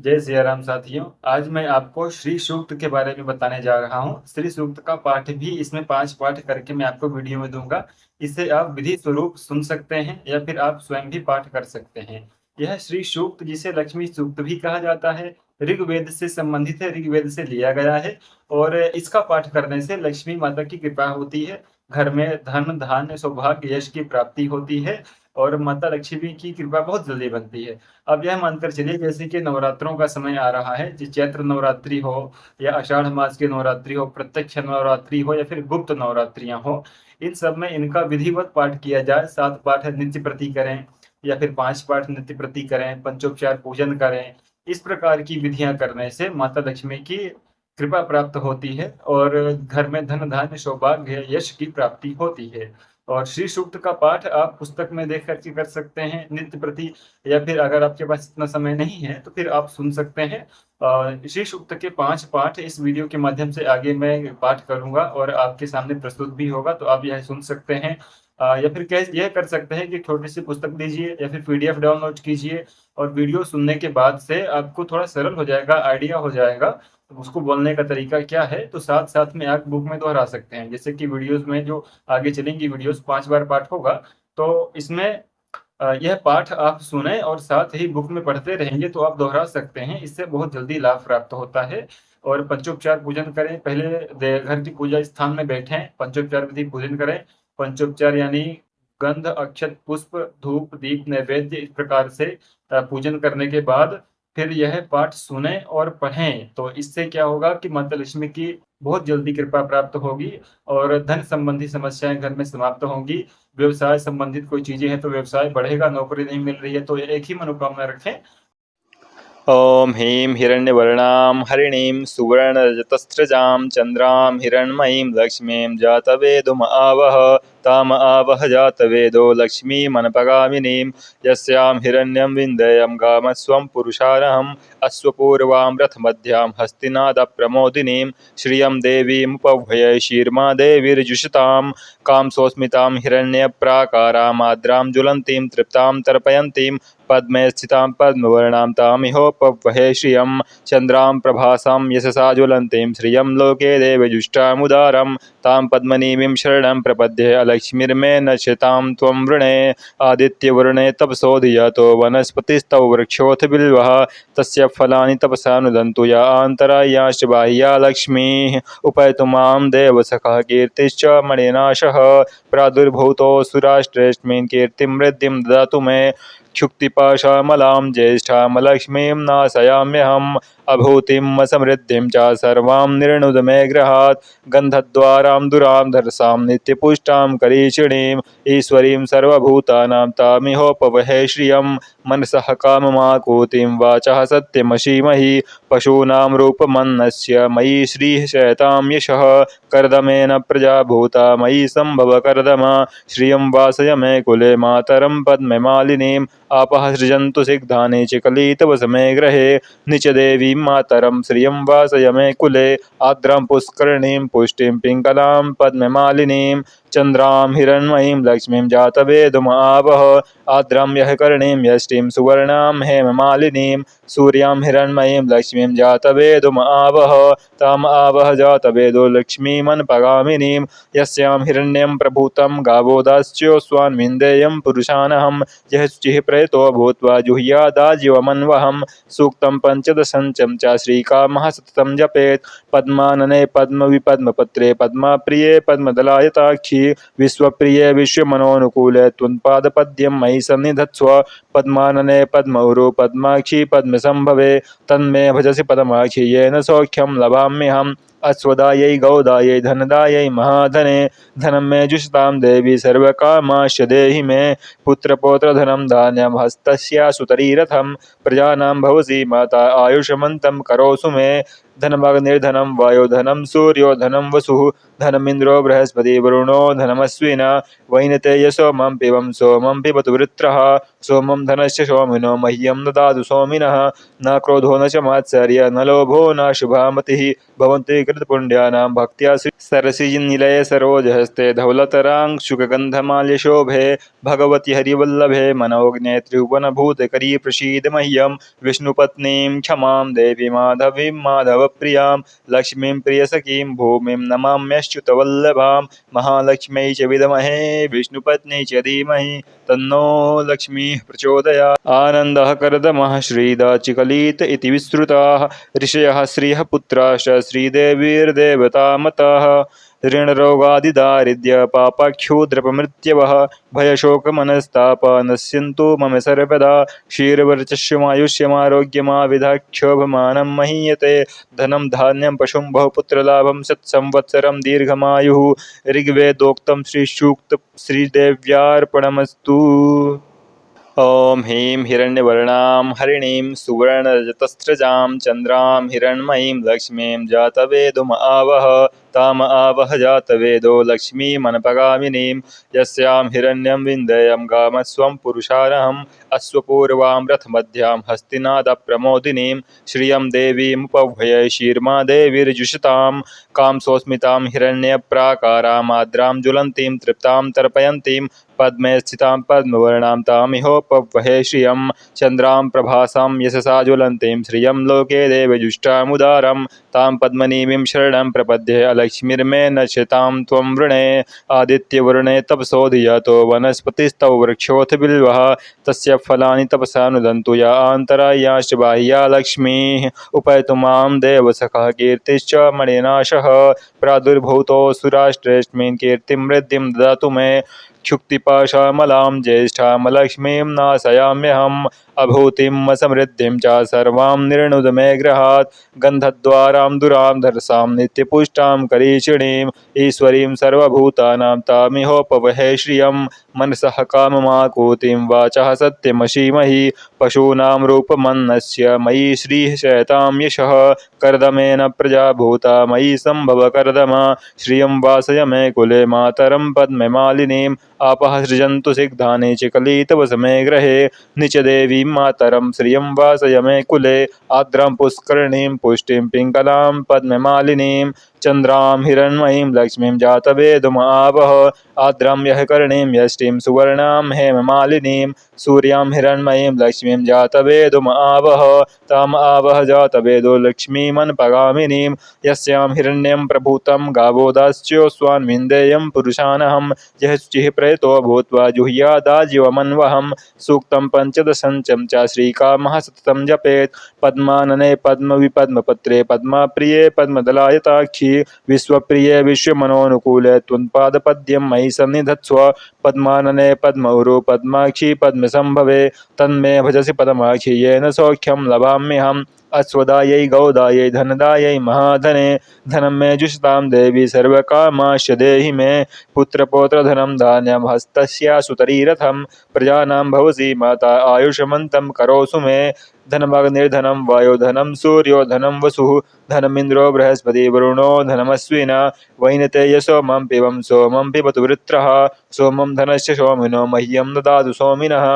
जय सिया राम साथियों। आज मैं आपको श्री सूक्त के बारे में बताने जा रहा हूँ। श्री सूक्त का पाठ भी इसमें 5 पाठ करके मैं आपको वीडियो में दूंगा। इसे आप विधि स्वरूप सुन सकते हैं या फिर आप स्वयं भी पाठ कर सकते हैं। यह श्री सूक्त, जिसे लक्ष्मी सूक्त भी कहा जाता है, ऋग्वेद से संबंधित है, ऋग्वेद से लिया गया है। और इसका पाठ करने से लक्ष्मी माता की कृपा होती है। घर में धन धान्य सौभाग्य यश की प्राप्ति होती है और माता लक्ष्मी की कृपा बहुत जल्दी बनती है। अब यह मानकर चलिए, जैसे कि नवरात्रों का समय आ रहा है, चैत्र नवरात्रि हो या आषाढ़ मास की नवरात्रि हो, प्रत्यक्ष नवरात्रि हो या फिर गुप्त नवरात्रियां हो, इन सब में इनका विधिवत पाठ किया जाए। 7 पाठ नित्य प्रति करें या फिर 5 पाठ नित्य प्रति करें, पंचोपचार पूजन करें। इस प्रकार की विधियां करने से माता लक्ष्मी की कृपा प्राप्त होती है और घर में धन धान्य सौभाग्य यश की प्राप्ति होती है। और श्री सूक्त का पाठ आप पुस्तक में देख करके कर सकते हैं नित्य प्रति, या फिर अगर आपके पास इतना समय नहीं है तो फिर आप सुन सकते हैं। श्री सूक्त के 5 पाठ इस वीडियो के माध्यम से आगे मैं पाठ करूंगा और आपके सामने प्रस्तुत भी होगा, तो आप यह सुन सकते हैं। या फिर यह कर सकते हैं कि छोटी सी पुस्तक लीजिए या फिर पीडीएफ डाउनलोड कीजिए और वीडियो सुनने के बाद से आपको थोड़ा सरल हो जाएगा, आइडिया हो जाएगा तो उसको बोलने का तरीका क्या है, तो साथ साथ में आप बुक में दोहरा सकते हैं। जैसे कि वीडियोस में जो आगे चलेंगी वीडियोस 5 बार पाठ होगा, तो इसमें यह पाठ आप सुने और साथ ही बुक में पढ़ते रहेंगे तो आप दोहरा सकते हैं। इससे बहुत जल्दी लाभ प्राप्त होता है। और पंचोपचार पूजन करें, पहले घर की पूजा स्थान में बैठें, पंचोपचार विधि पूजन करें। पंचोपचार यानी गंध अक्षत पुष्प धूप दीप नैवेद्य, इस प्रकार से पूजन करने के बाद फिर यह पाठ सुने और पढ़ें, तो इससे क्या होगा कि माता लक्ष्मी की बहुत जल्दी कृपा प्राप्त होगी और धन संबंधी समस्याएं घर में समाप्त होंगी। व्यवसाय संबंधित कोई चीजें हैं तो व्यवसाय बढ़ेगा, नौकरी नहीं मिल रही है तो एक ही मनोकामना रखें। ॐ ह्रीं हिरण्यवर्णां हरिणीं सुवर्णरजतस्रजां चन्द्रां हिरण्मयीं लक्ष्मीं जातवेदुमावह ताम आवह जातवेदो लक्ष्मीमनपगामिनीं यस्यां हिरण्यं विन्देयं गामस्वं पुरुषारहम् अश्वपूर्वां रथमध्यां हस्तिनादप्रमोदिनीं श्रियं देवीमुपह्वये शीर्मा देवीर्जुषतां कामसोऽस्मितां हिरण्यप्राकारामाद्रां ज्वलन्तीं तृप्तां तर्पयन्तीं पद्मे स्थितां पद्मवर्णां तामिहोपह्वये श्रियं चन्द्रां प्रभासां यशसा ज्वलन्तीं श्रियं लोके देवजुष्टामुदारं तां पद्मनीमीं शरणं प्रपद्ये अलक्ष्मीर्मे नश्यतां त्वं वृणे आदित्यवरुणे तपसो धियातो वनस्पतिस्तव वृक्षोऽथ बिल्वः तस्य फलानि तपसा नुदन्तु या आन्तरायाश्च बाह्या लक्ष्मीः उपैतु मां देवसखः कीर्तिश्च मणिनाशः प्रादुर्भूतोऽसुराष्ट्रेऽस्मिन् कीर्तिं वृद्धिं ददातु मे क्षुक्तिपाशामलां ज्येष्ठामलक्ष्मीं नाशयाम्यहम् अभूतिं समृद्धिं च सर्वां निर्णुद मे गृहात् गन्धद्वारां दुरां धरसां नित्यपुष्टां करीचिणीं ईश्वरीं सर्वभूतानां तामिहोपवहे श्रियं मनसः काममाकूतिं वाचः सत्यमशीमहि पशूनां रूपमन्नस्य मयि श्रीः शयतां यशः कर्दमेन प्रजा भूता मयि सम्भव कर्दम श्रियं वासय मे कुले मातरं पद्ममालिनीं आपः सृजन्तु सिग्धानि चिकलितवसमे गृहे निचदेवीं मातरं श्रियं वासय मे कुले आर्द्रां पुष्करणीं पुष्टिं पिङ्गलां पद्ममालिनीं चन्द्रां हिरण्मयीं लक्ष्मीं जातवेदुमावह आर्द्रां यः कर्णीं यष्टिं सुवर्णां हेममालिनीं सूर्यां हिरण्मयीं लक्ष्मीं जातवेदुमावह ताम् आवह जातवेदो लक्ष्मीमनपगामिनीं यस्यां हिरण्यं प्रभूतं गावोदाश्च्योऽस्वान् विन्देयं पुरुषानहं यः शुचिः प्रेतो भूत्वा जुह्यादाजीवमन्वहं सूक्तं पञ्चदशं च श्रीकामः सततं जपेत् पद्मानने पद्मविपद्मपत्रे पद्माप्रिये पद्मदलायताक्षी विश्वप्रिये विश्वमनोनुकूले त्वन्पादपद्यं मयि सन्निधत्स्व पद्मानने पद्मौरो पद्माक्षी पद्मसंभवे तन्मे भजसि पदमाक्षी येन सौख्यं लभाम्यहम् अश्वदायै गौदायै धनदायै महाधने धनं मे जुषतां देवी सर्वकामाश्च देहि मे पुत्रपौत्रधनं धान्यं हस्तस्यासुतरीरथं प्रजानां भवसि माता आयुष्मन्तं करोसु मे धनमग्निर्धनं वायुधनं सूर्यो धनं वसुः धनमिन्द्रो बृहस्पति वरुणो धनमश्विना वैनतेयसो मम पिबं सोमं पिबतु वृत्रः सोमं धनस्य सोमिनो मह्यं ददातु सोमिनः न क्रोधो न च मात्सर्य न लोभो न शुभामतिः भवन्ति कृतपुण्यानां भक्त्या सरसिजनिलये सरोजहस्ते धवलतराङ्शुकगन्धमाल्यशोभे भगवति हरिवल्लभे मनोज्ञे त्रिभुवनभूतकरी प्रसीद मह्यं विष्णुपत्नीं क्षमां देवी माधवीं माधवप्रियां लक्ष्मीं प्रियसखीं भूमिं नमाम्यच्युतवल्लभां महालक्ष्म्यै च विद्महे विष्णुपत्न्यै च धीमहि तन्नो लक्ष्मीः प्रचोदयात्। आनन्दः कर्दमः श्रीदाचिकलित इति विश्रुताः ऋषयः श्रियः पुत्राश्च श्रीदेवीर्देवतामतः ऋणरोगादिदारिद्र्य पापक्षुद्रपमृत्यवः भयशोकमनस्ताप नश्यन्तु मम सर्वदा क्षीरवर्चस्वमायुष्यमारोग्यमाविधाक्षोभमानं महीयते धनं धान्यं पशुं बहुपुत्रलाभं सत्संवत्सरं दीर्घमायुः ऋग्वेदोक्तं श्रीसूक्त श्रीदेव्यार्पणमस्तु। ॐ ह्रीं हिरण्यवर्णां हरिणीं सुवर्णरजतस्रजां चन्द्रां हिरण्मयीं लक्ष्मीं जातवेदुम आवह ताम आवह जातवेदो लक्ष्मीमनपगामिनीं यस्यां हिरण्यं विन्देयं गामस्वं पुरुषारहम् अश्वपूर्वां रथमध्यां हस्तिनादप्रमोदिनीं श्रियं देवीमुपह्वये शीर्मा देवीर्जुषतां कामसोऽस्मितां हिरण्यप्राकाराम् आद्रां ज्वलन्तीं तृप्तां तर्पयन्तीं पद्मे स्थितां पद्मवर्णां तामिहोपह्वये श्रियं चन्द्रां प्रभासां यशसा ज्वलन्तीं श्रियं लोके देवजुष्टामुदारं तां पद्मनीमीं शरणं प्रपद्ये अलक्ष्मीर्मे नश्यतां त्वं वृणे आदित्यवर्णे तपसो धियातो वनस्पतिस्तव वृक्षोऽथ बिल्वः तस्य फलानि तपसा नुदन्तु या आन्तरायाश्च बाह्या लक्ष्मीः उपैतु मां देवसखः कीर्तिश्च मणिनाशः प्रादुर्भूतोऽसुराष्ट्रेऽस्मिन् कीर्तिं वृद्धिं ददातु मे क्षुक्तिपाशामलां ज्येष्ठामलक्ष्मीं नाशयाम्यहम् अभूतिं समृद्धिं च सर्वां निर्णुद मे गृहात् गन्धद्वारां दुरां धरसां नित्यपुष्टां करीचिणीं ईश्वरीं सर्वभूतानां तामिहोपवहे श्रियं मनसः काममाकूतिं वाचः सत्यमशीमहि पशूनां रूपमन्नस्य मयि श्रीः शयतां यशः कर्दमेन प्रजाभूता मयि सम्भव कर्दम श्रियं वासय मे कुले मातरं पद्ममालिनीं आपः सृजन्तु सिग्धानि चिकलितवसमे गृहे निचदेवीं मातरं श्रियं वासय मे कुले आर्द्रां पुष्करणीं पुष्टिं पिङ्गलां पद्ममालिनीं चन्द्रां हिरण्मयीं लक्ष्मीं जातवेदुम आवह आर्द्रां यःकर्णीं यष्टिं सुवर्णां हेममालिनीं सूर्यां हिरण्मयीं लक्ष्मीं जातवेदुम आवह ताम आवह जातवेदो लक्ष्मीमनपगामिनीं यस्यां हिरण्यं प्रभूतं गावोदास्योऽस्वान् विन्देयं पुरुषानहं यः शुचिः प्रयतो भूत्वा जुह्यादाजीवमन्वहं सूक्तं पञ्चदशञ्चं च श्रीकामः सततं जपेत् पद्मानने पद्मविपद्मपत्रे पद्माप्रिये पद्मदलायताक्षि विश्वप्रिये विश्वमनोनुकूले त्वत्पादपद्यं मयि सन्निधत्स्व पद्मानने पद्मौरु पद्माक्षि पद्मसंभवे तन्मे भजसि पदमाक्षि येन सौख्यं लभाम्यहम् अश्वदायै गौदायै धनदायै महाधने धनं मे जुषतां देवी सर्वकामाश्च देहि मे पुत्रपौत्रधनं धान्यं हस्तस्यासुतरीरथं प्रजानां भवसि माता आयुष्मन्तं करोसु मे धनमग्निर्धनं वायुधनं सूर्यो धनं वसुः धनमिन्द्रो बृहस्पति वरुणो धनमश्विना वैनतेयसो मम पिबं सोमं पिबतु वृत्रः सोमं धनश्च सोमिनो मह्यं ददातु सोमिनः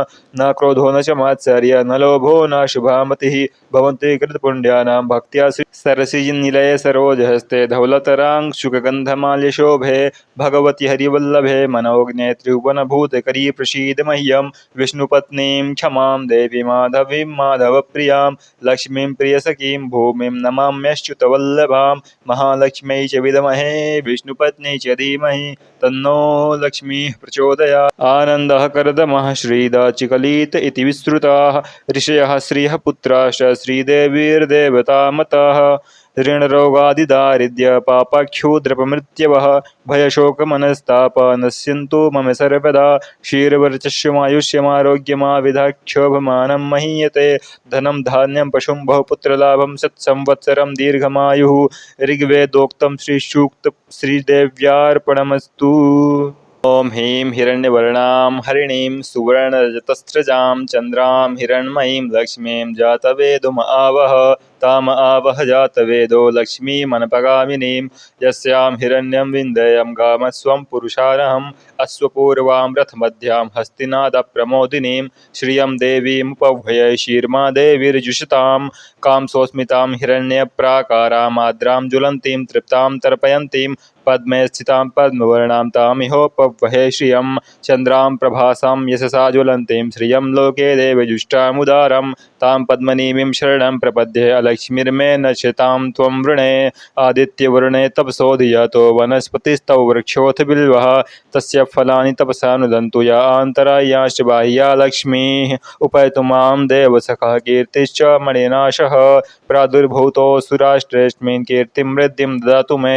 न क्रोधो न च मात्सर्य न लोभो न शुभा मतिः भवन्ति कृतपुण्यानां भक्त्या सरसिजनिलये सरोजहस्ते धवलतराङ्शुकगन्धमाल्यशोभे भगवति हरिवल्लभे मनोज्ञे त्रिभुवनभूतकरी प्रसीद मह्यं विष्णुपत्नीं क्षमां देवी माधवीं माधवप्रियां लक्ष्मीं प्रियसखीं भूमिं नमाम्यच्युतवल्लभां महालक्ष्म्यै च विद्महे विष्णुपत्न्यै च धीमहि तन्नो लक्ष्मीः प्रचोदयात्। आनन्दः कर्दमः श्रीदाचिकलित इति विश्रुताः ऋषयः श्रियः पुत्राश्च श्रीदेवीर्देवतामतः ऋणरोगादिदारिद्र्य पापक्षुद्रपमृत्यवः भयशोकमनस्ताप नश्यन्तु मम सर्वदा क्षीरवर्चस्वमायुष्यमारोग्यमाविधाक्षोभमानं महीयते धनं धान्यं पशुं बहुपुत्रलाभं सत्संवत्सरं दीर्घमायुः ऋग्वेदोक्तं श्रीसूक्त श्रीदेव्यार्पणमस्तु। ॐ ह्रीं हिरण्यवर्णां हरिणीं सुवर्णरजतस्रजां चन्द्रां हिरण्मयीं लक्ष्मीं जातवेदुम आवह ताम आवह जातवेदो लक्ष्मीमनपगामिनीं यस्यां हिरण्यं विन्देयं गामस्वं पुरुषारहम् अश्वपूर्वां रथमध्यां हस्तिनादप्रमोदिनीं श्रियं देवीमुपह्वये शीर्मा देवीर्जुषतां कामसोऽस्मितां हिरण्यप्राकारामाद्रां ज्वलन्तीं तृप्तां तर्पयन्तीं पद्मे स्थितां पद्मवर्णां तामिहोपह्वये श्रियं चन्द्रां प्रभासां यशसा ज्वलन्तीं श्रियं लोके देवजुष्टामुदारं तां पद्मनीमीं शरणं प्रपद्ये अलक्ष्मीर्मे नश्यतां त्वं वृणे आदित्यवर्णे तपसोऽधियातो वनस्पतिस्तौ वृक्षोऽथ बिल्वः तस्य फलानि तपसा नुदन्तु या आन्तरायाश्च बाह्या लक्ष्मीः उपैतु मां देवसखः कीर्तिश्च मणिनाशः प्रादुर्भूतोऽसुराष्ट्रेऽस्मिन् कीर्तिं वृद्धिं ददातु मे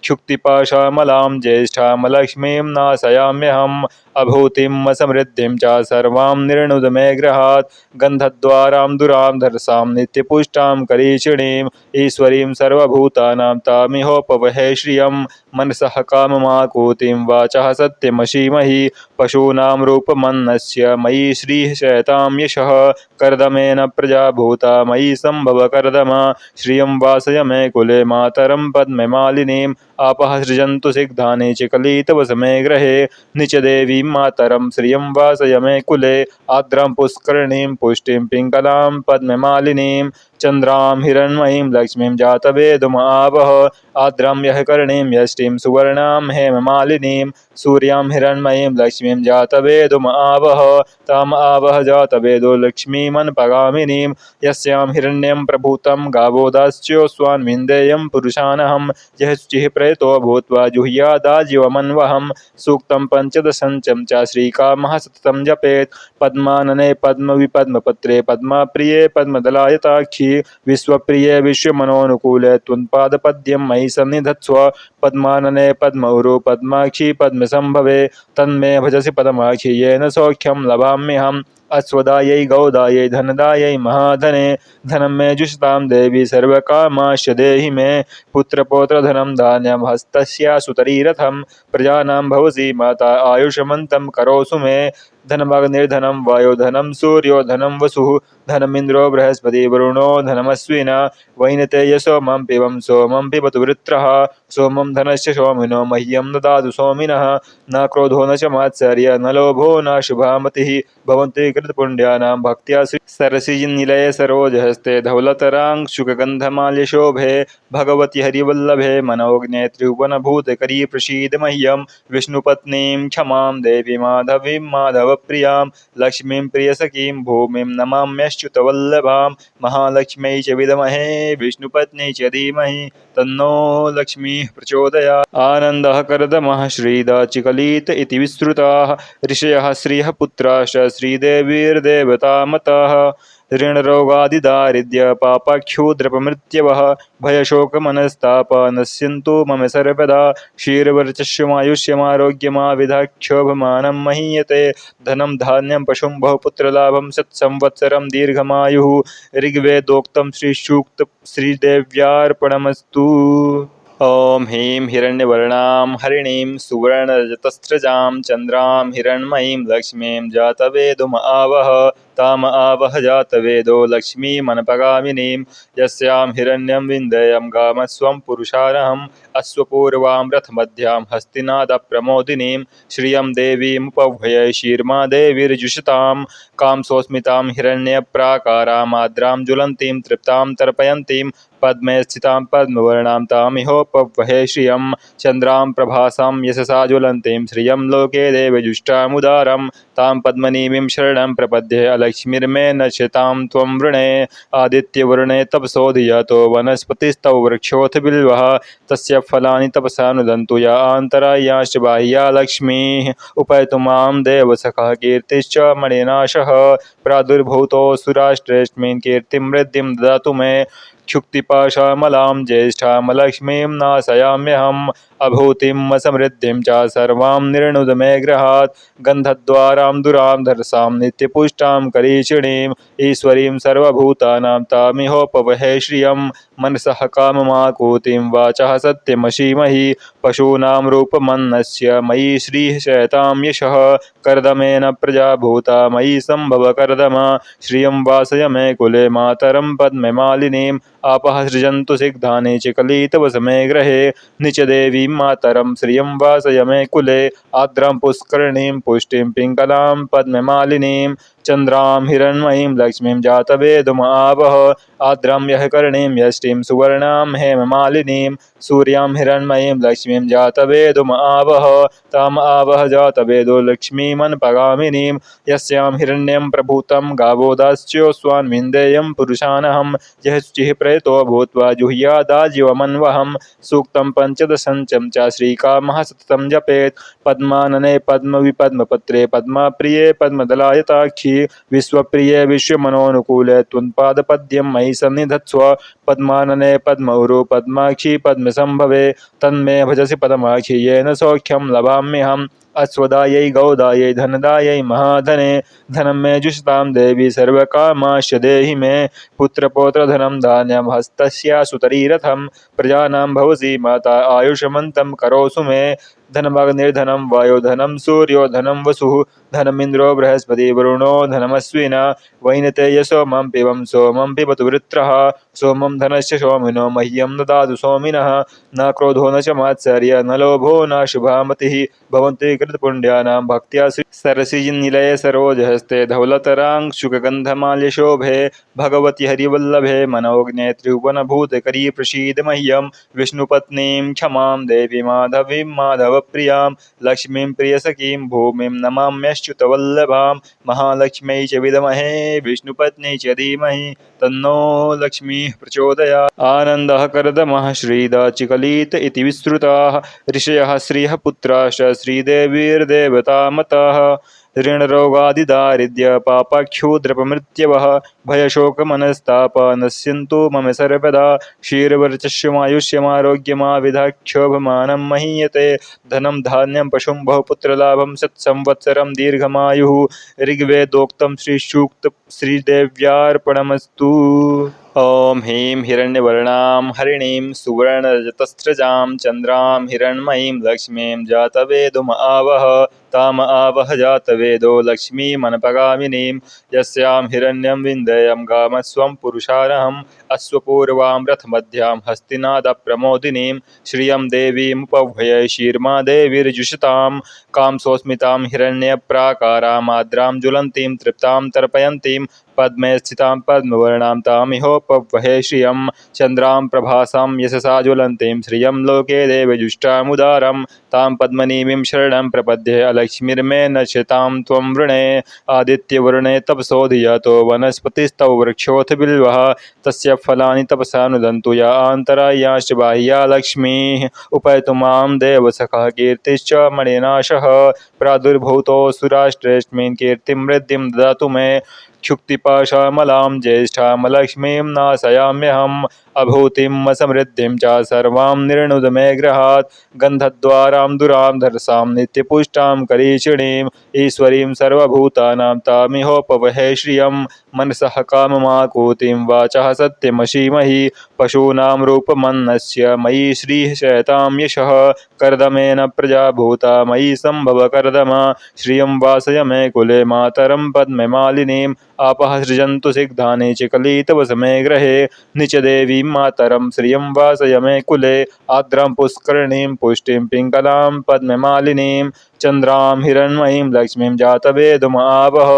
क्षुक्तिपाशामलां ज्येष्ठामलक्ष्मीं नाशयाम्यहम् अभूतिम् असमृद्धिं च सर्वां निर्णुद मे गृहात् गन्धद्वारां दुरां धरसां नित्यपुष्टां करीषिणीम् ईश्वरीं सर्वभूतानां तामिहोपवहे श्रियं मनसः काममाकूतिं वाचः सत्यमशीमहि पशूनां रूपमन्नस्य मयि श्रीः शयतां यशः कर्दमेन प्रजा भूता मयि सम्भव कर्दम श्रियं वासय मे कुले मातरं पद्ममालिनीम् आपः सृजन्तु सिग्धानि चिकलितवसमे गृहे निचदेवीं मातरं श्रियं वासय मे कुले आर्द्रां पुष्करणीं पुष्टिं पिङ्गलां पद्ममालिनीं चन्द्रां हिरण्मयीं लक्ष्मीं जातवेदुमावह आर्द्रां यः कर्णीं यष्टिं सुवर्णां हेममालिनीं सूर्यां हिरण्मयीं लक्ष्मीं जातवेदुमावह ताम् आवह जातवेदो लक्ष्मीमनपगामिनीं यस्यां हिरण्यं प्रभूतं गावोदास्योऽस्वान् विन्देयं पुरुषानहं यः शुचिः प्रेतो भूत्वा जुह्यादाजीवमन्वहं सूक्तं पञ्चदशं च श्रीकामः सततं जपेत् पद्मानने पद्मविपद्मपत्रे पद्माप्रिये पद्मदलायताक्षी विश्वप्रिये विश्वमनोनुकूले त्वन्पादपद्यं मयि सन्निधत्स्व पद्मानने पद्मौरु पद्माक्षी पद्मसंभवे तन्मे भजसि पदमाक्षी येन सौख्यं लभाम्यहम् अश्वदायै गौदायै धनदायै महाधने धनं मे जुषतां देवी सर्वकामाश्च देहि मे पुत्रपौत्रधनं धान्यं हस्तस्यासुतरीरथं प्रजानां भवसि माता आयुष्मन्तं करोसु मे धनमग्निर्धनं वायुधनं सूर्यो धनं वसुः धनमिन्द्रो बृहस्पति वरुणो धनमश्विना वैनतेय सोमं पिबं सोमं पिबतु वृत्रः सोमं धनस्य सोमिनो मह्यं ददातु सोमिनः न क्रोधो न च मात्सर्य न लोभो न शुभा मतिः भवन्ति कृतपुण्यानां भक्त्या सरसिजनिलये सरोजहस्ते धवलतराङ्शुकगन्धमाल्यशोभे भगवति हरिवल्लभे मनोज्ञे त्रिभुवनभूतकरी प्रसीद मह्यं विष्णुपत्नीं क्षमां देवी माधवीं माधवप्रियां लक्ष्मीं प्रियसखीं भूमिं नमाम्यच्युतवल्लभां महालक्ष्म्यै च विद्महे विष्णुपत्न्यै च धीमहि तन्नो लक्ष्मीः प्रचोदयात् आनन्दः कर्दमः श्रीदा चिकलित इति विश्रुताः ऋषयः श्रियः पुत्राश्च श्रीदेवीर्देवतामतः ऋणरोगादिदारिद्र्य पापक्षुद्रपमृत्यवः भयशोकमनस्ताप नश्यन्तु मम सर्वदा क्षीरवर्चस्वमायुष्यमारोग्यमाविधाक्षोभमानं महीयते धनं धान्यं पशुं बहुपुत्रलाभं सत्संवत्सरं दीर्घमायुः ऋग्वेदोक्तं श्रीसूक्त श्रीदेव्यार्पणमस्तु। ॐ ह्रीं हिरण्यवर्णां हरिणीं सुवर्णरजतस्रजां चन्द्रां हिरण्मयीं लक्ष्मीं जातवेदुमावह ताम आवह जातवेदो लक्ष्मीमनपगामिनीं यस्यां हिरण्यं विन्देयं गामस्वं पुरुषारहम् अश्वपूर्वां रथमध्यां हस्तिनादप्रमोदिनीं श्रियं देवीमुपह्वये शीर्मा देवीर्जुषतां कामसोऽस्मितां हिरण्यप्राकारामाद्रां ज्वलन्तीं तृप्तां तर्पयन्तीं पद्मे स्थितां पद्मवर्णां तामिहोपह्वये श्रियं चन्द्रां प्रभासां यशसा ज्वलन्तीं श्रियं लोके देवजुष्टामुदारं तां पद्मनीमीं शरणं प्रपद्ये अलक्ष्मीर्मे नश्यतां त्वं वृणे आदित्यवर्णे तपसोऽधियातो वनस्पतिस्तौ वृक्षोऽथ बिल्वः तस्य फलानि तपसा नुदन्तु या आन्तरायाश्च बाह्या लक्ष्मीः उपैतु मां देवसखः कीर्तिश्च मणिनाशः प्रादुर्भूतोऽसुराष्ट्रेऽस्मिन् कीर्तिं वृद्धिं ददातु मे क्षुक्तिपाशामलां ज्येष्ठामलक्ष्मीं नाशयाम्यहम् अभूतिम् असमृद्धिं च सर्वां निर्णुद मे गृहात् गन्धद्वारां दुरां धरसां नित्यपुष्टां करीषिणीम् ईश्वरीं सर्वभूतानां तामिहोपवहे श्रियं मनसः काममाकूतिं वाचः सत्यमशीमहि पशूनां रूपमन्नस्य मयि श्रीः शयतां यशः कर्दमेन प्रजा भूता मयि सम्भव कर्दम श्रियं वासय मे कुले मातरं पद्ममालिनीम् आपः सृजन्तु सिग्धानि चिकलितव समय ग्रहे निच देवीं मातरं श्रियं वासय मे कुले आर्द्रां पुष्करणीं पुष्टिं पिङ्गलां पद्ममालिनीं चन्द्रां हिरण्मयीं लक्ष्मीं जातवेदुमावह आर्द्रां यः करणीं यष्टिं सुवर्णां हेममालिनीं सूर्यां हिरण्मयीं लक्ष्मीं जातवेदुमावह ताम् आवह जातवेदो लक्ष्मीमन्पगामिनीं यस्यां हिरण्यं प्रभूतं गावोदाश्चोस्वान्विन्देयं पुरुषानहं यः शुचिः प्रयतो भूत्वा जुह्यादाजीवमन्वहं सूक्तं पञ्चदशं च श्रीकामः सततं जपेत् पद्मानने पद्मविपद्मपत्रे पद्माप्रिये पद्मदलायताक्षी विश्वप्रिये विश्वमनोनुकूले त्वन्पादपद्यं मयि सन्निधत्स्व पद्मानने पद्मौरो पद्माक्षी पद्मसंभवे तन्मे भजसि पदमाक्षी येन सौख्यं लभाम्यहम् अश्वदायै गौदायै धनदायै महाधने धनं मे जुषतां देवी सर्वकामाश्च देहि मे पुत्रपौत्रधनं धान्यं हस्तस्यासुतरीरथं प्रजानां भवसि माता आयुष्मन्तं करोसु मे धनमग्निर्धनं वायुधनं सूर्यो धनं वसुः धनमिन्द्रो बृहस्पति वरुणो धनमश्विना वैनतेयसो मम पिबं सोमं पिबतु वृत्रः सोमं धनस्य सोमिनो मह्यं ददातु सोमिनः न क्रोधो न च मात्सर्य न लोभो न शुभा मतिः भवन्ति कृतपुण्यानां भक्त्या सरसिजनिलये सरोजहस्ते धवलतराङ्शुकगन्धमाल्यशोभे भगवति हरिवल्लभे मनोज्ञे त्रिभुवनभूतकरी प्रसीद मह्यं विष्णुपत्नीं क्षमां देवी माधवीं माधवप्रियां लक्ष्मीं प्रियसखीं भूमिं नमाम्यच्युतवल्लभां महालक्ष्म्यै च विद्महे विष्णुपत्न्यै च धीमहि तन्नो लक्ष्मीः प्रचोदयात् आनन्दः कर्दमः श्रीदाचिकलित इति विश्रुताः ऋषयः श्रियः पुत्राश्च श्रीदेवीर्देवतामताः ऋणरोगादिदारिद्र्य पापक्षुद्रपमृत्यवः भयशोकमनस्ताप नश्यन्तु मम सर्वदा क्षीरवर्चस्वमायुष्यमारोग्यमाविधाक्षोभमानं महीयते धनं धान्यं पशुं बहुपुत्रलाभं सत्संवत्सरं दीर्घमायुः ऋग्वेदोक्तं श्रीसूक्त श्रीदेव्यार्पणमस्तु। ॐ ह्रीं हिरण्यवर्णां हरिणीं सुवर्णरजतस्रजां चन्द्रां हिरण्मयीं लक्ष्मीं जातवेदुम आवह ताम आवह जातवेदो लक्ष्मीमनपगामिनीं यस्यां हिरण्यं विन्देयं गामस्वं पुरुषारहम् अश्वपूर्वां रथमध्यां हस्तिनादप्रमोदिनीं श्रियं देवीमुपह्वये शीर्मा देवीर्जुषतां कामसोऽस्मितां हिरण्यप्राकाराम् आर्द्रां ज्वलन्तीं तृप्तां तर्पयन्तीं पद्मे स्थितां पद्मवर्णां तामिहोपह्वये श्रियं चन्द्रां प्रभासां यशसा ज्वलन्तीं श्रियं लोके देवजुष्टामुदारं तां पद्मनीमीं शरणं प्रपद्ये अलक्ष्मीर्मे नश्यतां त्वं वृणे आदित्यवर्णे तपसोऽधियातो वनस्पतिस्तव वृक्षोऽथ बिल्वः तस्य फलानि तपसा नुदन्तु या आन्तरायाश्च बाह्या लक्ष्मीः उपैतु मां देवसखः कीर्तिश्च मणिनाशः प्रादुर्भूतोऽसुराष्ट्रेऽस्मिन् कीर्तिं वृद्धिं ददातु मे क्षुक्तिपाशामलां ज्येष्ठामलक्ष्मीं नाशयाम्यहम् अभूतिम् असमृद्धिं च सर्वां निर्णुद मे गृहात् गन्धद्वारां दुरां धरसां नित्यपुष्टां करीषिणीम् ईश्वरीं सर्वभूतानां तामिहोपवहे श्रियं मनसः काममाकूतिं वाचः सत्यमसीमहि पशूनां रूपमन्नस्य मयि श्रीः शयतां यशः कर्दमेन प्रजा भूता मयि सम्भव कर्दमा श्रियं वासय मे कुले मातरं पद्ममालिनीं आपः सृजन्तु सिग्धानि चिकलितव समय ग्रहे निच देवीं मातरं श्रियं वासय मे कुले आर्द्रां पुष्करणीं पुष्टिं पिङ्गलां पद्ममालिनीं चन्द्रां हिरण्मयीं लक्ष्मीं जातवेदुमावह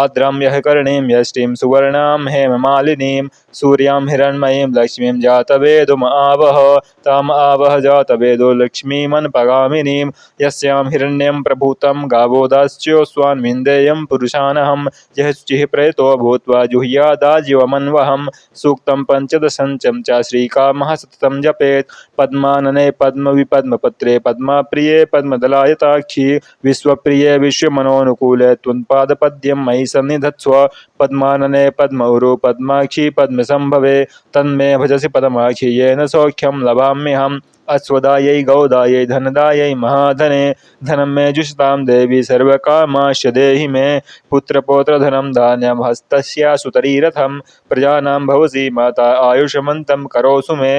आर्द्रां यः करणीं यष्टिं सुवर्णां हेममालिनीं सूर्यां हिरण्मयीं लक्ष्मीं जातवेदुमावह ताम् आवह जातवेदो लक्ष्मीमन्पगामिनीं यस्यां हिरण्यं प्रभूतं गावोदाश्चोस्वान्विन्देयं पुरुषानहं यः शुचिः प्रयतो भूत्वा जुह्यादाजीवमन्वहं सूक्तं पञ्चदशं च श्रीकामः सततं जपेत् पद्मानने पद्मविपद्मपत्रे पद्माप्रिये पद्मदलायताक्षी विश्वप्रिये विश्वमनोनुकूले त्वन्पादपद्यं मयि सन्निधत्स्व पद्मानने पद्मौरो पद्माक्षी पद्मसंभवे तन्मे भजसि पदमाक्षी येन सौख्यं लभाम्यहम् अश्वदायै गौदायै धनदायै महाधने धनं मे जुषतां देवी सर्वकामाश्च देहि मे पुत्रपौत्रधनं धान्यं हस्तस्यासुतरीरथं प्रजानां भवसि माता आयुष्मन्तं करोसु मे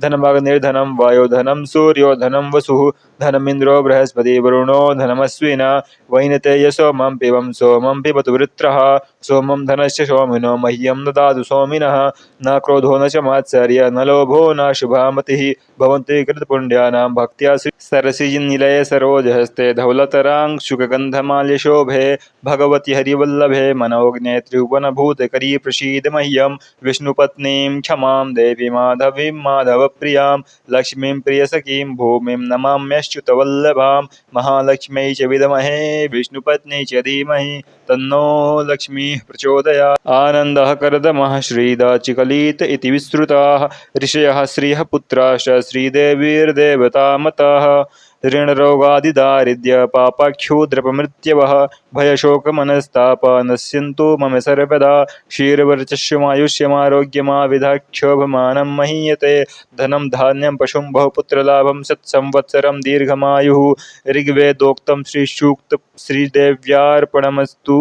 धनमग्निर्धनं वायुर्धनं सूर्यो वसुः धनमिन्द्रो बृहस्पति वरुणो धनमश्विन वैनतेय सोमं पिबं सोमं पिबतु वृत्रः सोमं धनस्य सोमिनो मह्यं ददातु सोमिनः न क्रोधो न च मात्सर्य न लोभो न शुभा मतिः भवन्ति कृतपुण्यानां भक्त्या सरसिजनिलये सरोजहस्ते धवलतराङ्शुकगन्धमाल्यशोभे भगवति हरिवल्लभे मनोज्ञे त्रिभुवनभूतकरी प्रसीद मह्यं विष्णुपत्नीं क्षमां देवी माधवीं माधवप्रियां लक्ष्मीं प्रियसखीं भूमिं नमाम्यच्युतवल्लभां महालक्ष्म्यै च विद्महे विष्णुपत्नी च धीमहि तन्नो लक्ष्मीः प्रचोदयात्। आनन्दः कर्दमः श्रीदाचिकलित इति विश्रुताः ऋषयः श्रियः पुत्राश्च श्रीदेवीर्देवतामतः ऋणरोगादिदारिद्र्य पापक्षुद्रपमृत्यवः भयशोकमनस्ताप नश्यन्तु मम सर्वदा क्षीरवर्चस्वमायुष्यमारोग्यमाविधाक्षोभमानं महीयते धनं धान्यं पशुं बहुपुत्रलाभं सत्संवत्सरं दीर्घमायुः ऋग्वेदोक्तं श्रीसूक्त श्रीदेव्यार्पणमस्तु।